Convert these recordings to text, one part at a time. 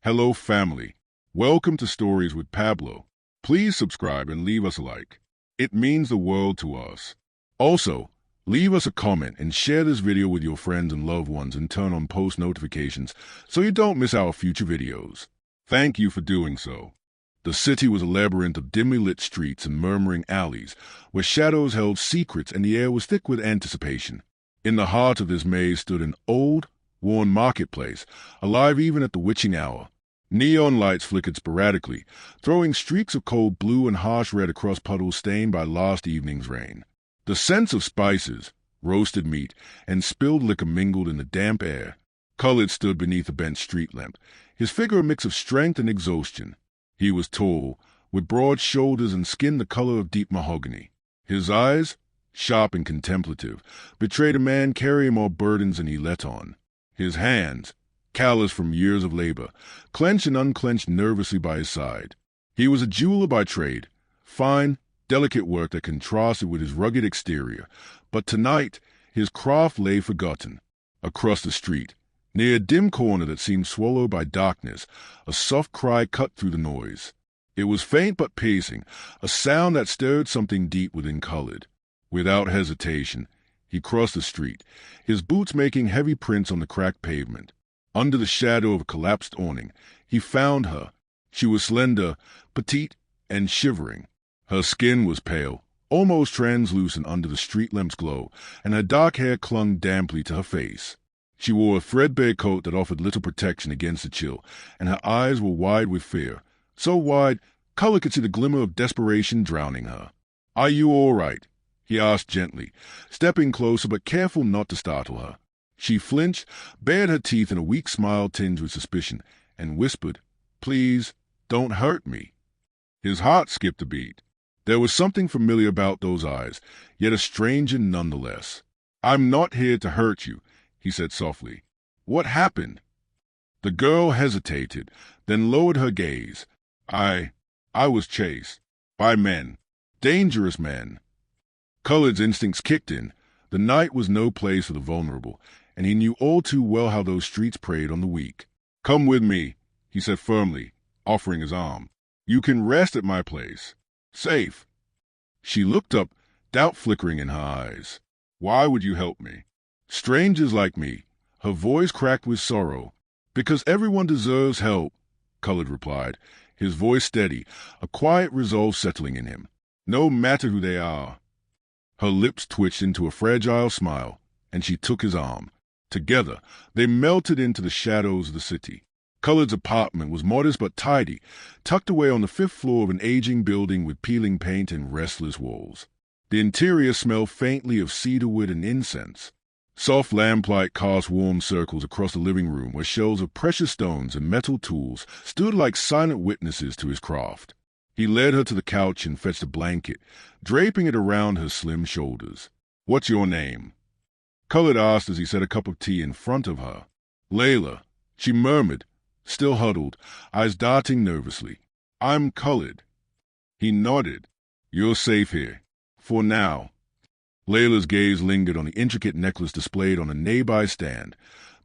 Hello, family. Welcome to Stories with Pablo. Please subscribe and leave us a like. It means the world to us. Also, leave us a comment and share this video with your friends and loved ones and turn on post notifications so you don't miss our future videos. Thank you for doing so. The city was a labyrinth of dimly lit streets and murmuring alleys where shadows held secrets and the air was thick with anticipation. In the heart of this maze stood an old, worn marketplace, alive even at the witching hour. Neon lights flickered sporadically, throwing streaks of cold blue and harsh red across puddles stained by last evening's rain. The scents of spices, roasted meat, and spilled liquor mingled in the damp air. Khalid stood beneath a bent street lamp, his figure a mix of strength and exhaustion. He was tall, with broad shoulders and skin the color of deep mahogany. His eyes, sharp and contemplative, betrayed a man carrying more burdens than he let on. His hands, callous from years of labor, clenched and unclenched nervously by his side. He was a jeweler by trade, fine, delicate work that contrasted with his rugged exterior, but tonight his craft lay forgotten. Across the street, near a dim corner that seemed swallowed by darkness, a soft cry cut through the noise. It was faint but piercing, a sound that stirred something deep within Khalid. Without hesitation, he crossed the street, his boots making heavy prints on the cracked pavement. Under the shadow of a collapsed awning, he found her. She was slender, petite, and shivering. Her skin was pale, almost translucent under the street lamp's glow, and her dark hair clung damply to her face. She wore a threadbare coat that offered little protection against the chill, and her eyes were wide with fear, so wide Khalid could see the glimmer of desperation drowning her. "Are you all right?" he asked gently, stepping closer but careful not to startle her. She flinched, bared her teeth in a weak smile tinged with suspicion, and whispered, "Please, don't hurt me." His heart skipped a beat. There was something familiar about those eyes, yet a stranger nonetheless. "I'm not here to hurt you," he said softly. "What happened?" The girl hesitated, then lowered her gaze. I was chased. By men. Dangerous men." Khalid's instincts kicked in. The night was no place for the vulnerable, and he knew all too well how those streets preyed on the weak. "Come with me," he said firmly, offering his arm. "You can rest at my place. Safe." She looked up, doubt flickering in her eyes. "Why would you help me?" "Strangers like me." Her voice cracked with sorrow. "Because everyone deserves help," Khalid replied, his voice steady, a quiet resolve settling in him. "No matter who they are." Her lips twitched into a fragile smile, and she took his arm. Together, they melted into the shadows of the city. Khalid's apartment was modest but tidy, tucked away on the 5th floor of an aging building with peeling paint and restless walls. The interior smelled faintly of cedarwood and incense. Soft lamplight cast warm circles across the living room where shelves of precious stones and metal tools stood like silent witnesses to his craft. He led her to the couch and fetched a blanket, draping it around her slim shoulders. "What's your name?" Khalid asked as he set a cup of tea in front of her. "Layla," she murmured, still huddled, eyes darting nervously. "I'm Khalid." He nodded. "You're safe here. For now." Layla's gaze lingered on the intricate necklace displayed on a nearby stand,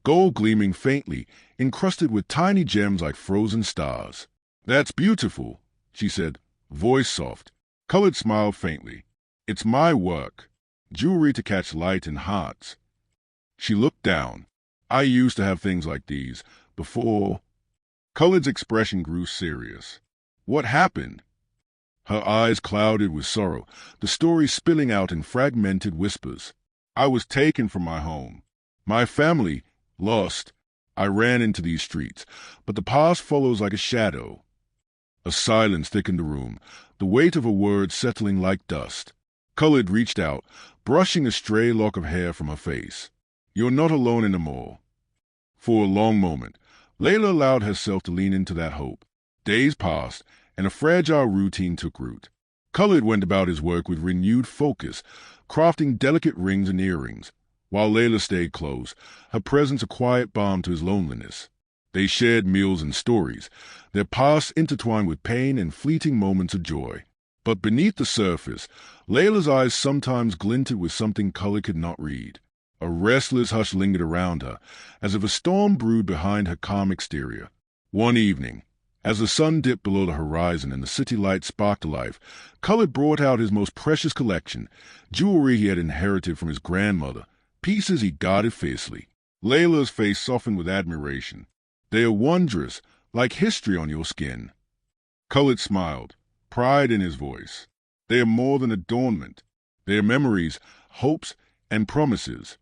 gold gleaming faintly, encrusted with tiny gems like frozen stars. "That's beautiful," she said, voice soft. Khalid smiled faintly. "It's my work. Jewelry to catch light in hearts." She looked down. "I used to have things like these, before." Khalid's expression grew serious. "What happened?" Her eyes clouded with sorrow, the story spilling out in fragmented whispers. "I was taken from my home. My family, lost. I ran into these streets, but the past follows like a shadow." A silence thickened the room, the weight of her words settling like dust. Khalid reached out, brushing a stray lock of hair from her face. "You're not alone anymore." For a long moment, Layla allowed herself to lean into that hope. Days passed, and a fragile routine took root. Khalid went about his work with renewed focus, crafting delicate rings and earrings, while Layla stayed close, her presence a quiet balm to his loneliness. They shared meals and stories, their past intertwined with pain and fleeting moments of joy. But beneath the surface, Layla's eyes sometimes glinted with something Khalid could not read. A restless hush lingered around her, as if a storm brewed behind her calm exterior. One evening, as the sun dipped below the horizon and the city lights sparked to life, Khalid brought out his most precious collection, jewelry he had inherited from his grandmother, pieces he guarded fiercely. Layla's face softened with admiration. "They are wondrous, like history on your skin." Khalid smiled, pride in his voice. "They are more than adornment. They are memories, hopes, and promises."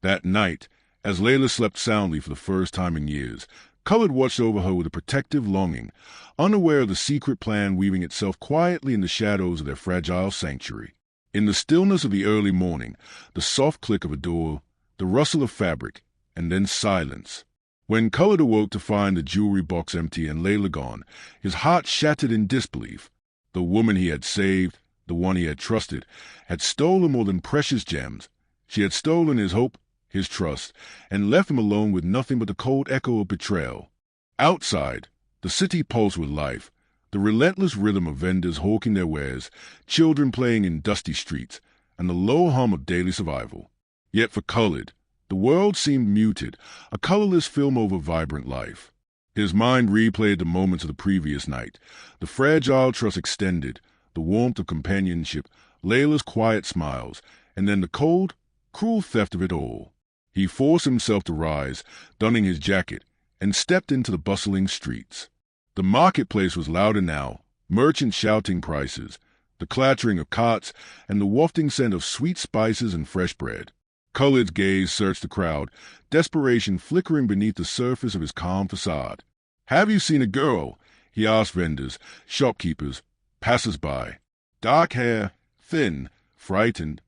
That night, as Layla slept soundly for the first time in years, Khalid watched over her with a protective longing, unaware of the secret plan weaving itself quietly in the shadows of their fragile sanctuary. In the stillness of the early morning, the soft click of a door, the rustle of fabric, and then silence. When Khalid awoke to find the jewelry box empty and Layla gone, his heart shattered in disbelief. The woman he had saved, the one he had trusted, had stolen more than precious gems. She had stolen his hope, his trust, and left him alone with nothing but the cold echo of betrayal. Outside, the city pulsed with life, the relentless rhythm of vendors hawking their wares, children playing in dusty streets, and the low hum of daily survival. Yet for Khalid, the world seemed muted, a colorless film over vibrant life. His mind replayed the moments of the previous night, the fragile trust extended, the warmth of companionship, Layla's quiet smiles, and then the cold, cruel theft of it all. He forced himself to rise, donning his jacket, and stepped into the bustling streets. The marketplace was louder now, merchants shouting prices, the clattering of carts, and the wafting scent of sweet spices and fresh bread. Khalid's gaze searched the crowd, desperation flickering beneath the surface of his calm facade. "Have you seen a girl?" he asked vendors, shopkeepers, passers-by. Dark hair, thin, frightened.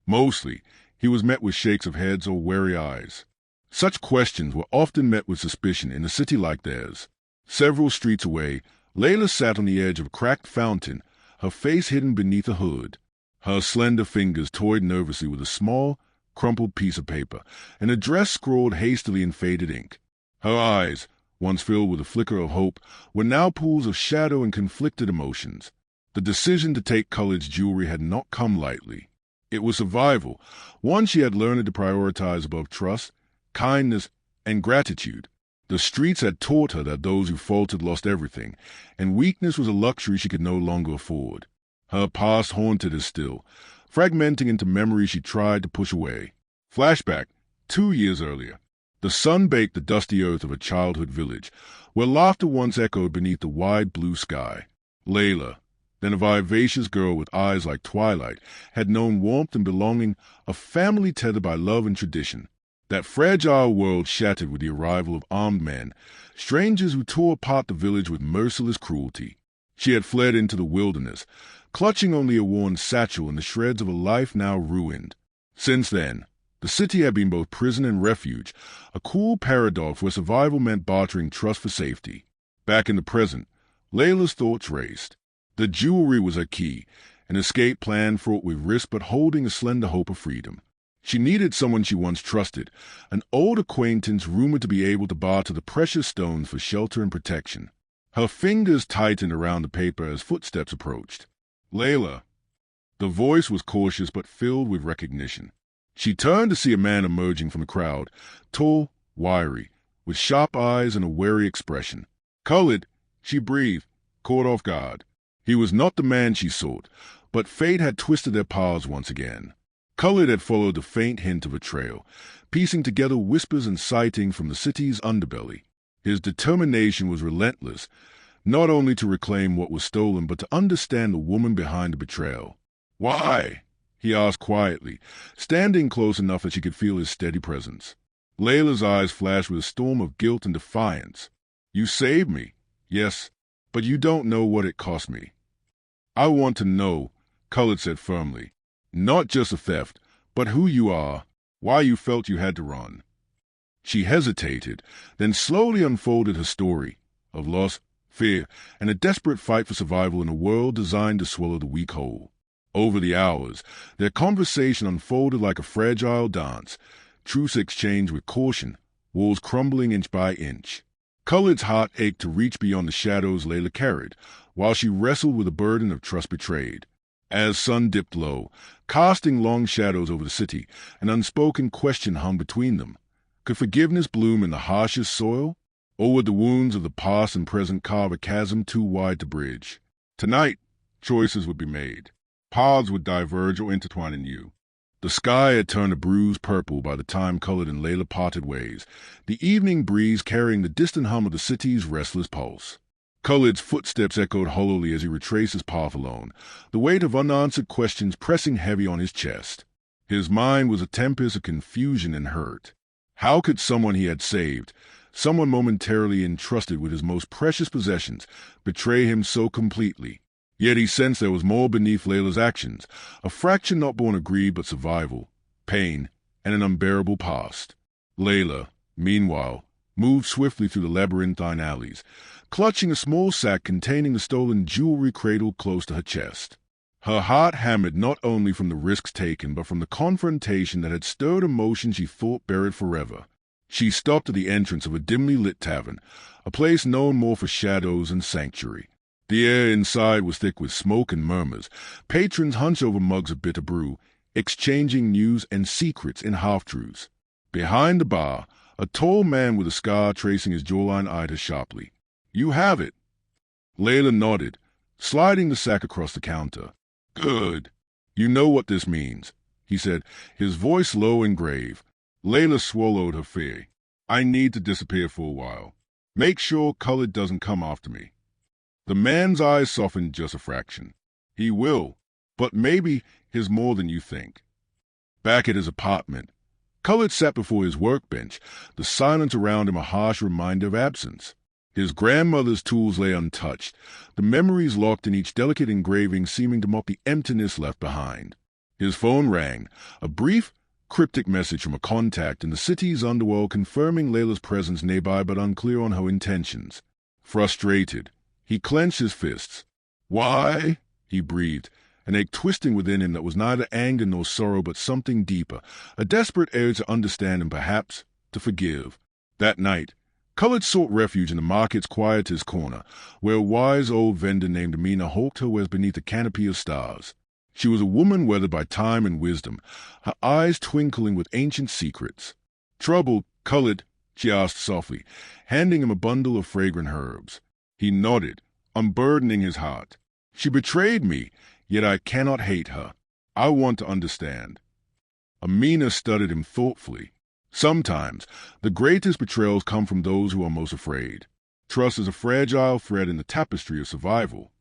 Mostly, he was met with shakes of heads or wary eyes. Such questions were often met with suspicion in a city like theirs. Several streets away, Layla sat on the edge of a cracked fountain, her face hidden beneath a hood. Her slender fingers toyed nervously with a small, crumpled piece of paper, an address scrawled hastily in faded ink. Her eyes, once filled with a flicker of hope, were now pools of shadow and conflicted emotions. The decision to take Khalid's jewelry had not come lightly. It was survival, one she had learned to prioritize above trust, kindness, and gratitude. The streets had taught her that those who faltered lost everything, and weakness was a luxury she could no longer afford. Her past haunted her still, fragmenting into memories she tried to push away. Flashback, 2 years earlier. The sun baked the dusty earth of a childhood village, where laughter once echoed beneath the wide blue sky. Layla, then a vivacious girl with eyes like twilight, had known warmth and belonging, a family tethered by love and tradition. That fragile world shattered with the arrival of armed men, strangers who tore apart the village with merciless cruelty. She had fled into the wilderness, clutching only a worn satchel and the shreds of a life now ruined. Since then, the city had been both prison and refuge, a cool paradox where survival meant bartering trust for safety. Back in the present, Layla's thoughts raced. The jewelry was her key, an escape plan fraught with risk but holding a slender hope of freedom. She needed someone she once trusted, an old acquaintance rumored to be able to barter the precious stones for shelter and protection. Her fingers tightened around the paper as footsteps approached. "Layla." The voice was cautious but filled with recognition. She turned to see a man emerging from the crowd, tall, wiry, with sharp eyes and a wary expression. "Khalid," she breathed, caught off guard. He was not the man she sought, but fate had twisted their paths once again. Khalid had followed the faint hint of a trail, piecing together whispers and sightings from the city's underbelly. His determination was relentless, not only to reclaim what was stolen, but to understand the woman behind the betrayal. "Why?" he asked quietly, standing close enough that she could feel his steady presence. Layla's eyes flashed with a storm of guilt and defiance. "You saved me, yes, but you don't know what it cost me." "I want to know," Khalid said firmly, "not just a theft, but who you are, why you felt you had to run." She hesitated, then slowly unfolded her story of loss, fear, and a desperate fight for survival in a world designed to swallow the weak whole. Over the hours, their conversation unfolded like a fragile dance, truce exchanged with caution, walls crumbling inch by inch. Khalid's heart ached to reach beyond the shadows Layla carried, while she wrestled with the burden of trust betrayed. As sun dipped low, casting long shadows over the city, an unspoken question hung between them. Could forgiveness bloom in the harshest soil? Or would the wounds of the past and present carve a chasm too wide to bridge? Tonight, choices would be made. Paths would diverge or intertwine anew. The sky had turned a bruised purple by the time Khalid and Layla parted ways, the evening breeze carrying the distant hum of the city's restless pulse. Khalid's footsteps echoed hollowly as he retraced his path alone, the weight of unanswered questions pressing heavy on his chest. His mind was a tempest of confusion and hurt. How could someone he had saved, someone momentarily entrusted with his most precious possessions, betray him so completely? Yet he sensed there was more beneath Layla's actions, a fraction not born of greed but survival, pain, and an unbearable past. Layla, meanwhile, moved swiftly through the labyrinthine alleys, clutching a small sack containing the stolen jewelry cradled close to her chest. Her heart hammered not only from the risks taken but from the confrontation that had stirred emotions she thought buried forever. She stopped at the entrance of a dimly lit tavern, a place known more for shadows and sanctuary. The air inside was thick with smoke and murmurs. Patrons hunched over mugs of bitter brew, exchanging news and secrets in half-truths. Behind the bar, a tall man with a scar tracing his jawline eyed her sharply. "You have it." Layla nodded, sliding the sack across the counter. "Good. You know what this means," he said, his voice low and grave. Layla swallowed her fear. "I need to disappear for a while. Make sure Khalid doesn't come after me." The man's eyes softened just a fraction. "He will, but maybe he's more than you think." Back at his apartment, Khalid sat before his workbench, the silence around him a harsh reminder of absence. His grandmother's tools lay untouched, the memories locked in each delicate engraving seeming to mock the emptiness left behind. His phone rang, a brief, cryptic message from a contact in the city's underworld confirming Layla's presence nearby but unclear on her intentions. Frustrated, he clenched his fists. "Why?" he breathed, an ache twisting within him that was neither anger nor sorrow but something deeper, a desperate urge to understand and perhaps to forgive. That night, Khalid sought refuge in the market's quietest corner, where a wise old vendor named Amina hawked her wares beneath a canopy of stars. She was a woman weathered by time and wisdom, her eyes twinkling with ancient secrets. "Trouble, Khalid?" she asked softly, handing him a bundle of fragrant herbs. He nodded, unburdening his heart. "She betrayed me, yet I cannot hate her. I want to understand." Amina studied him thoughtfully. Sometimes the greatest betrayals come from those who are most afraid. Trust is a fragile thread in the tapestry of survival.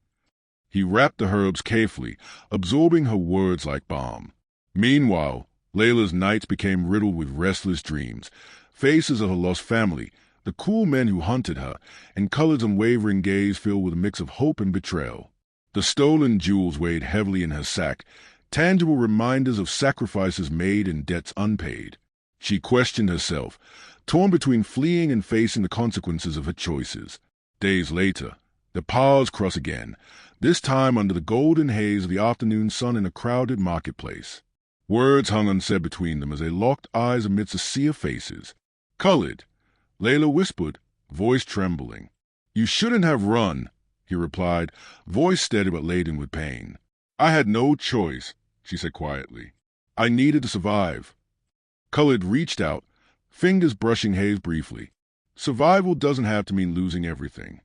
He wrapped the herbs carefully, absorbing her words like balm. Meanwhile, Layla's nights became riddled with restless dreams, faces of her lost family, the cruel men who hunted her, and Khalid's unwavering gaze filled with a mix of hope and betrayal. The stolen jewels weighed heavily in her sack, tangible reminders of sacrifices made and debts unpaid. She questioned herself, torn between fleeing and facing the consequences of her choices. Days later, the paths crossed again, this time under the golden haze of the afternoon sun in a crowded marketplace. Words hung unsaid between them as they locked eyes amidst a sea of faces. "Khalid," Layla whispered, voice trembling. "You shouldn't have run," he replied, voice steady but laden with pain. "I had no choice," she said quietly. "I needed to survive." Khalid reached out, fingers brushing haze briefly. Survival doesn't have to mean losing everything.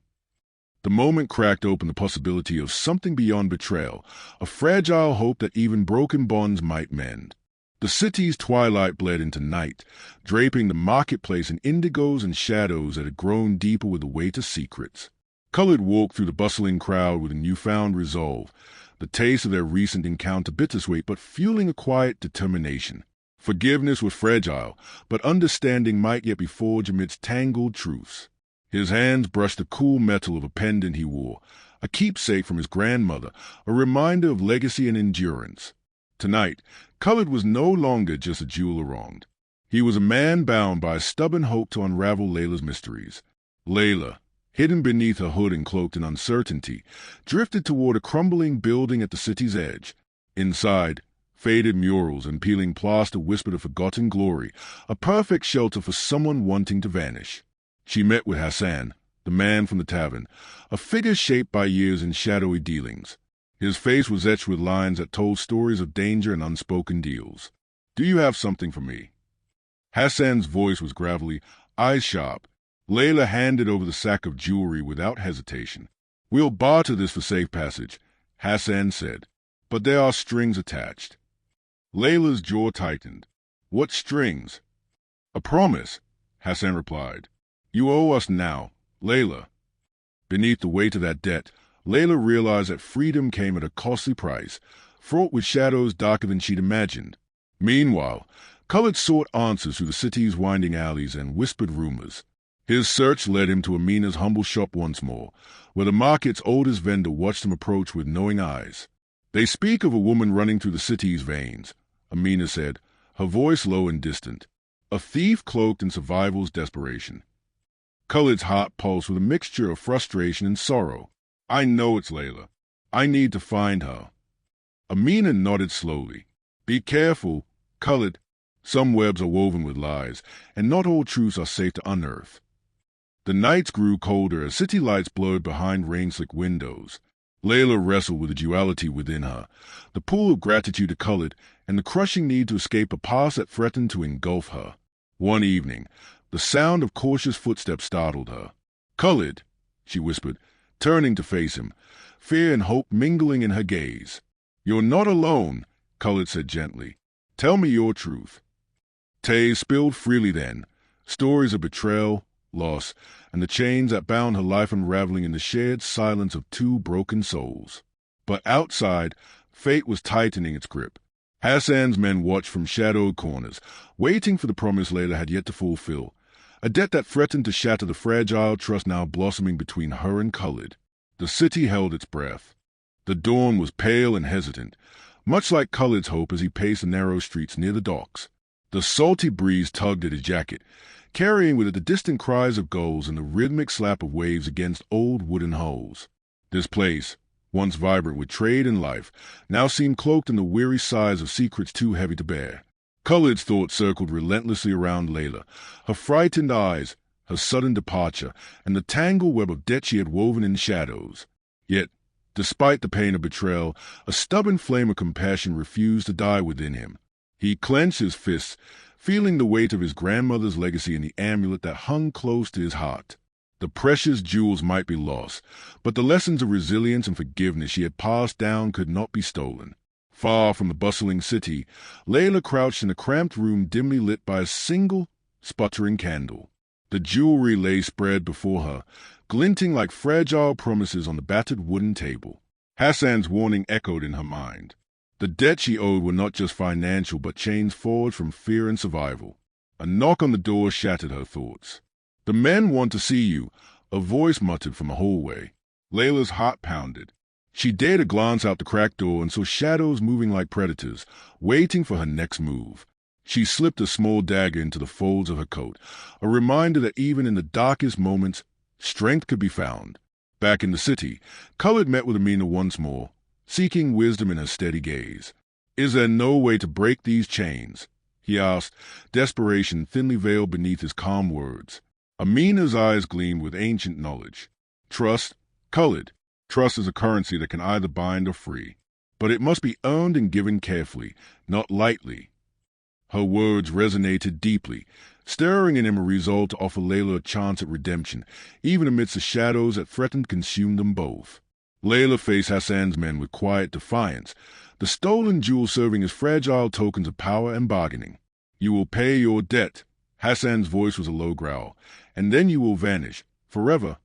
The moment cracked open the possibility of something beyond betrayal, a fragile hope that even broken bonds might mend. The city's twilight bled into night, draping the marketplace in indigos and shadows that had grown deeper with the weight of secrets. Khalid walked through the bustling crowd with a newfound resolve, the taste of their recent encounter bittersweet but fueling a quiet determination. Forgiveness was fragile, but understanding might yet be forged amidst tangled truths. His hands brushed the cool metal of a pendant he wore, a keepsake from his grandmother, a reminder of legacy and endurance. Tonight, Khalid was no longer just a jeweler wronged. He was a man bound by a stubborn hope to unravel Layla's mysteries. Layla, hidden beneath her hood and cloaked in uncertainty, drifted toward a crumbling building at the city's edge. Inside, faded murals and peeling plaster whispered of forgotten glory, a perfect shelter for someone wanting to vanish. She met with Hassan, the man from the tavern, a figure shaped by years and shadowy dealings. His face was etched with lines that told stories of danger and unspoken deals. "Do you have something for me?" Hassan's voice was gravelly, eyes sharp, Layla handed over the sack of jewelry without hesitation. "We'll barter this for safe passage," Hassan said, "but there are strings attached." Layla's jaw tightened. "What strings?" "A promise," Hassan replied. "You owe us now, Layla." Beneath the weight of that debt, Layla realized that freedom came at a costly price, fraught with shadows darker than she'd imagined. Meanwhile, Khalid sought answers through the city's winding alleys and whispered rumors. His search led him to Amina's humble shop once more, where the market's oldest vendor watched him approach with knowing eyes. "They speak of a woman running through the city's veins," Amina said, her voice low and distant. "A thief cloaked in survival's desperation." Khalid's heart pulsed with a mixture of frustration and sorrow. "I know it's Layla. I need to find her." Amina nodded slowly. "Be careful, Khalid. Some webs are woven with lies, and not all truths are safe to unearth." The nights grew colder as city lights blurred behind rain-slick windows. Layla wrestled with the duality within her, the pull of gratitude to Khalid and the crushing need to escape a past that threatened to engulf her. One evening, the sound of cautious footsteps startled her. "Khalid," she whispered, turning to face him, fear and hope mingling in her gaze. "You're not alone," Khalid said gently. "Tell me your truth." Tay spilled freely then, stories of betrayal, loss, and the chains that bound her life unraveling in the shared silence of two broken souls. But outside, fate was tightening its grip. Hassan's men watched from shadowed corners, waiting for the promise Layla had yet to fulfill, a debt that threatened to shatter the fragile trust now blossoming between her and Khalid. The city held its breath. The dawn was pale and hesitant, much like Khalid's hope as he paced the narrow streets near the docks. The salty breeze tugged at his jacket, carrying with it the distant cries of gulls and the rhythmic slap of waves against old wooden hulls. This place, once vibrant with trade and life, now seemed cloaked in the weary sighs of secrets too heavy to bear. Khalid's thoughts circled relentlessly around Layla, her frightened eyes, her sudden departure, and the tangled web of debt she had woven in shadows. Yet, despite the pain of betrayal, a stubborn flame of compassion refused to die within him. He clenched his fists, feeling the weight of his grandmother's legacy in the amulet that hung close to his heart. The precious jewels might be lost, but the lessons of resilience and forgiveness she had passed down could not be stolen. Far from the bustling city, Layla crouched in a cramped room dimly lit by a single, sputtering candle. The jewelry lay spread before her, glinting like fragile promises on the battered wooden table. Hassan's warning echoed in her mind. The debt she owed were not just financial, but chains forged from fear and survival. A knock on the door shattered her thoughts. "The men want to see you," a voice muttered from a hallway. Layla's heart pounded. She dared a glance out the cracked door and saw shadows moving like predators, waiting for her next move. She slipped a small dagger into the folds of her coat, a reminder that even in the darkest moments, strength could be found. Back in the city, Khalid met with Amina once more, seeking wisdom in her steady gaze. "Is there no way to break these chains?" he asked, desperation thinly veiled beneath his calm words. Amina's eyes gleamed with ancient knowledge. "Trust, Khalid. Trust is a currency that can either bind or free. But it must be earned and given carefully, not lightly." Her words resonated deeply, stirring in him a resolve to offer Layla a chance at redemption, even amidst the shadows that threatened to consume them both. Layla faced Hassan's men with quiet defiance, the stolen jewels serving as fragile tokens of power and bargaining. "You will pay your debt," Hassan's voice was a low growl, "and then you will vanish, forever."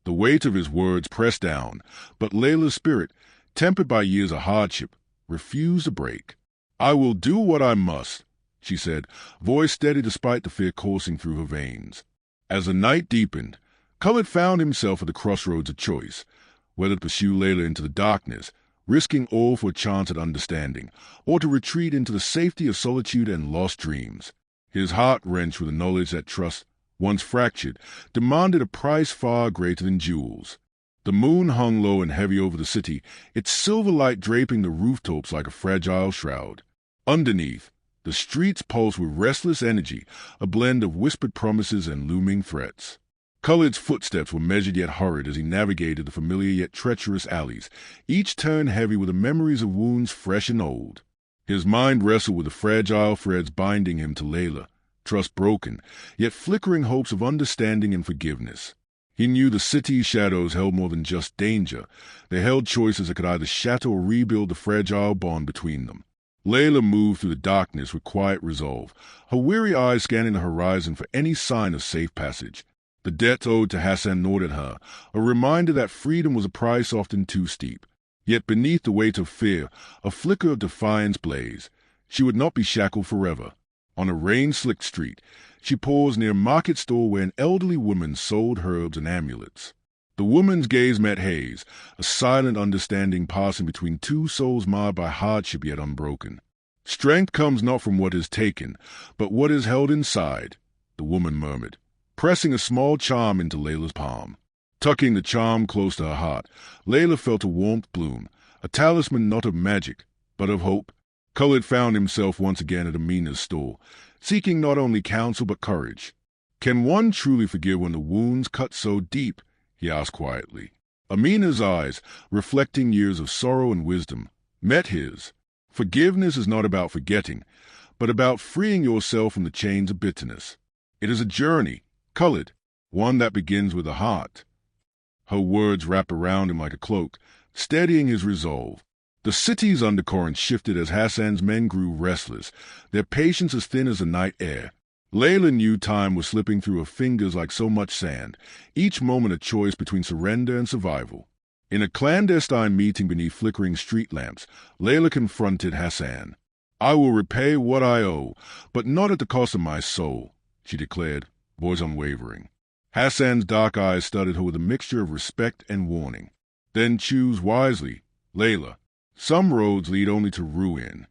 The weight of his words pressed down, but Layla's spirit, tempered by years of hardship, refused to break. "I will do what I must," she said, voice steady despite the fear coursing through her veins. As the night deepened, Khalid found himself at the crossroads of choice, whether to pursue Layla into the darkness, risking all for a chance at understanding, or to retreat into the safety of solitude and lost dreams. His heart wrenched with the knowledge that trust, once fractured, demanded a price far greater than jewels. The moon hung low and heavy over the city, its silver light draping the rooftops like a fragile shroud. Underneath, the streets pulsed with restless energy, a blend of whispered promises and looming threats. Khalid's footsteps were measured yet hurried as he navigated the familiar yet treacherous alleys, each turn heavy with the memories of wounds fresh and old. His mind wrestled with the fragile threads binding him to Layla, trust broken, yet flickering hopes of understanding and forgiveness. He knew the city's shadows held more than just danger. They held choices that could either shatter or rebuild the fragile bond between them. Layla moved through the darkness with quiet resolve, her weary eyes scanning the horizon for any sign of safe passage. The debt owed to Hassan gnawed at her, a reminder that freedom was a price often too steep. Yet beneath the weight of fear, a flicker of defiance blazed. She would not be shackled forever. On a rain-slicked street, she paused near a market store where an elderly woman sold herbs and amulets. The woman's gaze met his, a silent understanding passing between two souls marred by hardship yet unbroken. Strength comes not from what is taken, but what is held inside, the woman murmured, pressing a small charm into Layla's palm. Tucking the charm close to her heart, Layla felt a warmth bloom, a talisman not of magic, but of hope. Khalid found himself once again at Amina's store, seeking not only counsel but courage. "Can one truly forgive when the wounds cut so deep?" he asked quietly. Amina's eyes, reflecting years of sorrow and wisdom, met his. Forgiveness is not about forgetting, but about freeing yourself from the chains of bitterness. It is a journey, Khalid, one that begins with the heart. Her words wrapped around him like a cloak, steadying his resolve. The city's undercurrent shifted as Hassan's men grew restless, their patience as thin as the night air. Layla knew time was slipping through her fingers like so much sand, each moment a choice between surrender and survival. In a clandestine meeting beneath flickering street lamps, Layla confronted Hassan. "I will repay what I owe, but not at the cost of my soul," she declared, voice unwavering. Hassan's dark eyes studied her with a mixture of respect and warning. "Then choose wisely, Layla. Some roads lead only to ruin."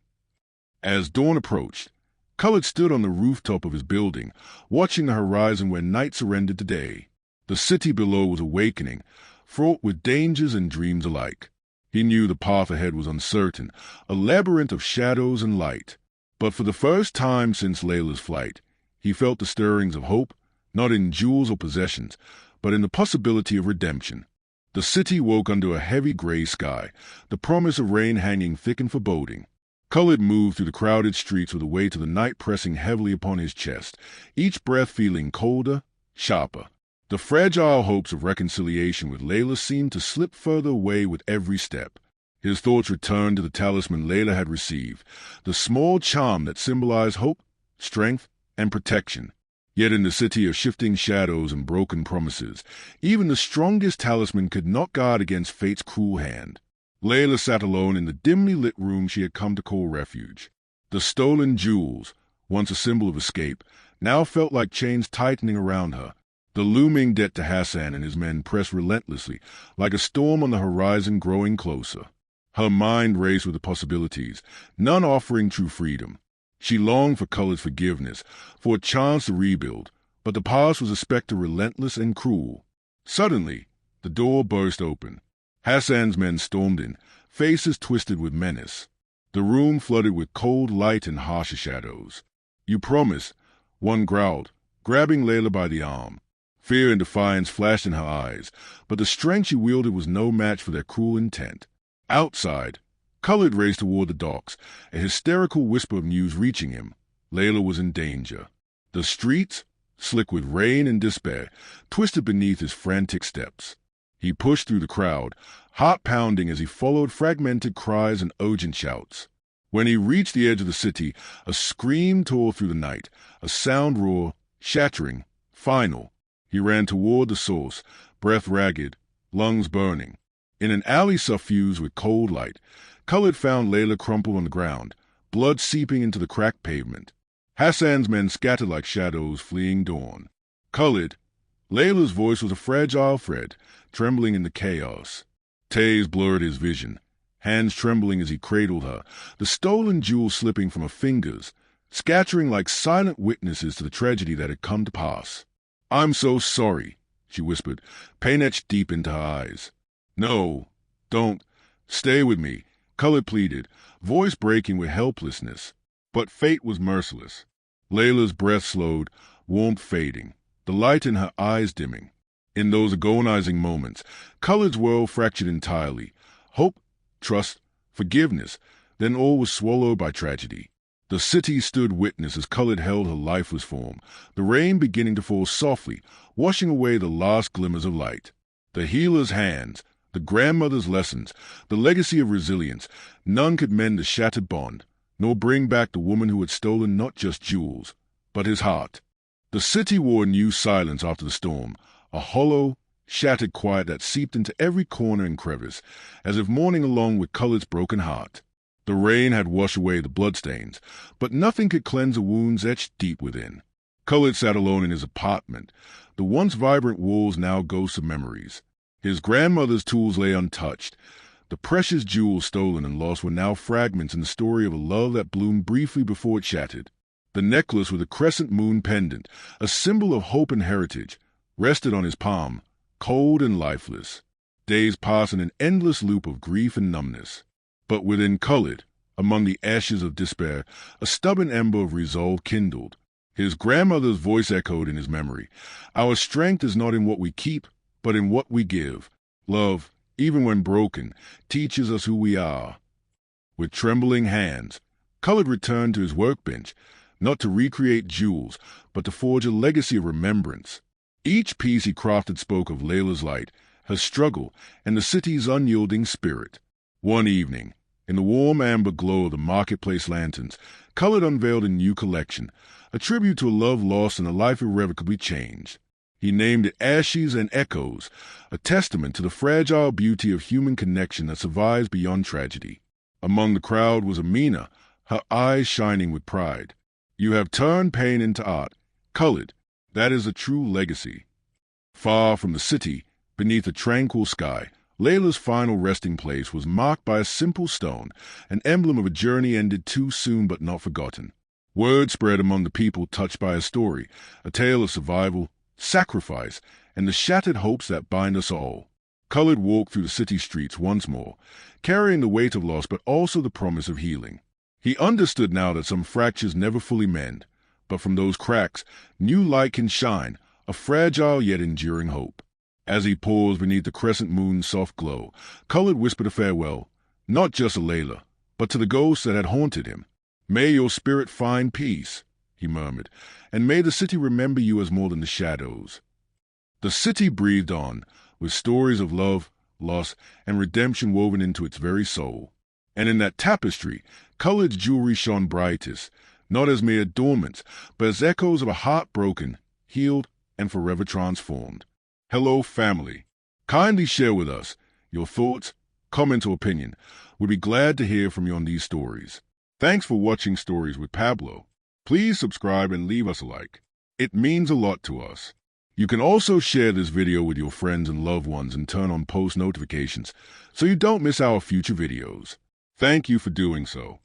As dawn approached, Khalid stood on the rooftop of his building, watching the horizon where night surrendered to day. The city below was awakening, fraught with dangers and dreams alike. He knew the path ahead was uncertain, a labyrinth of shadows and light. But for the first time since Layla's flight, he felt the stirrings of hope, not in jewels or possessions, but in the possibility of redemption. The city woke under a heavy gray sky, the promise of rain hanging thick and foreboding. Khalid moved through the crowded streets with the weight of the night pressing heavily upon his chest, each breath feeling colder, sharper. The fragile hopes of reconciliation with Layla seemed to slip further away with every step. His thoughts returned to the talisman Layla had received, the small charm that symbolized hope, strength, and protection. Yet in the city of shifting shadows and broken promises, even the strongest talisman could not guard against fate's cruel hand. Layla sat alone in the dimly lit room she had come to call refuge. The stolen jewels, once a symbol of escape, now felt like chains tightening around her. The looming debt to Hassan and his men pressed relentlessly, like a storm on the horizon growing closer. Her mind raced with the possibilities, none offering true freedom. She longed for Khalid's forgiveness, for a chance to rebuild, but the past was a specter relentless and cruel. Suddenly, the door burst open. Hassan's men stormed in, faces twisted with menace. The room flooded with cold light and harsher shadows. "You promised," one growled, grabbing Layla by the arm. Fear and defiance flashed in her eyes, but the strength she wielded was no match for their cruel intent. Outside, Khalid raced toward the docks, a hysterical whisper of news reaching him. Layla was in danger. The streets, slick with rain and despair, twisted beneath his frantic steps. He pushed through the crowd, heart pounding as he followed fragmented cries and urgent shouts. When he reached the edge of the city, a scream tore through the night, a sound roar, shattering, final. He ran toward the source, breath ragged, lungs burning. In an alley suffused with cold light, Khalid found Layla crumpled on the ground, blood seeping into the cracked pavement. Hassan's men scattered like shadows fleeing dawn. "Khalid," Layla's voice was a fragile thread, trembling in the chaos. Tears blurred his vision, hands trembling as he cradled her, the stolen jewels slipping from her fingers, scattering like silent witnesses to the tragedy that had come to pass. "I'm so sorry," she whispered, pain etched deep into her eyes. "No, don't. Stay with me," Khalid pleaded, voice breaking with helplessness. But fate was merciless. Layla's breath slowed, warmth fading, the light in her eyes dimming. In those agonizing moments, Khalid's world fractured entirely. Hope, trust, forgiveness, then all was swallowed by tragedy. The city stood witness as Khalid held her lifeless form, the rain beginning to fall softly, washing away the last glimmers of light. The healer's hands, the grandmother's lessons, the legacy of resilience, none could mend the shattered bond, nor bring back the woman who had stolen not just jewels, but his heart. The city wore a new silence after the storm, a hollow, shattered quiet that seeped into every corner and crevice, as if mourning along with Khalid's broken heart. The rain had washed away the bloodstains, but nothing could cleanse the wounds etched deep within. Khalid sat alone in his apartment, the once vibrant walls now ghosts of memories. His grandmother's tools lay untouched. The precious jewels stolen and lost were now fragments in the story of a love that bloomed briefly before it shattered. The necklace with a crescent moon pendant, a symbol of hope and heritage, rested on his palm, cold and lifeless. Days passed in an endless loop of grief and numbness. But within Khalid, among the ashes of despair, a stubborn ember of resolve kindled. His grandmother's voice echoed in his memory. Our strength is not in what we keep, but in what we give. Love, even when broken, teaches us who we are. With trembling hands, Khalid returned to his workbench, not to recreate jewels, but to forge a legacy of remembrance. Each piece he crafted spoke of Layla's light, her struggle, and the city's unyielding spirit. One evening, in the warm amber glow of the marketplace lanterns, Khalid unveiled a new collection, a tribute to a love lost and a life irrevocably changed. He named it Ashes and Echoes, a testament to the fragile beauty of human connection that survives beyond tragedy. Among the crowd was Amina, her eyes shining with pride. You have turned pain into art. Khalid, that is a true legacy. Far from the city, beneath a tranquil sky, Layla's final resting place was marked by a simple stone, an emblem of a journey ended too soon but not forgotten. Word spread among the people touched by a story, a tale of survival, sacrifice, and the shattered hopes that bind us all. Khalid walked through the city streets once more, carrying the weight of loss but also the promise of healing. He understood now that some fractures never fully mend, but from those cracks, new light can shine, a fragile yet enduring hope. As he paused beneath the crescent moon's soft glow, Khalid whispered a farewell, not just to Layla, but to the ghosts that had haunted him. May your spirit find peace, he murmured, and may the city remember you as more than the shadows. The city breathed on, with stories of love, loss, and redemption woven into its very soul. And in that tapestry, Khalid's jewelry shone brightest, not as mere adornments, but as echoes of a heart broken, healed, and forever transformed. Hello, family. Kindly share with us your thoughts, comments, or opinion. We'd be glad to hear from you on these stories. Thanks for watching Stories with Pablo. Please subscribe and leave us a like. It means a lot to us. You can also share this video with your friends and loved ones and turn on post notifications so you don't miss our future videos. Thank you for doing so.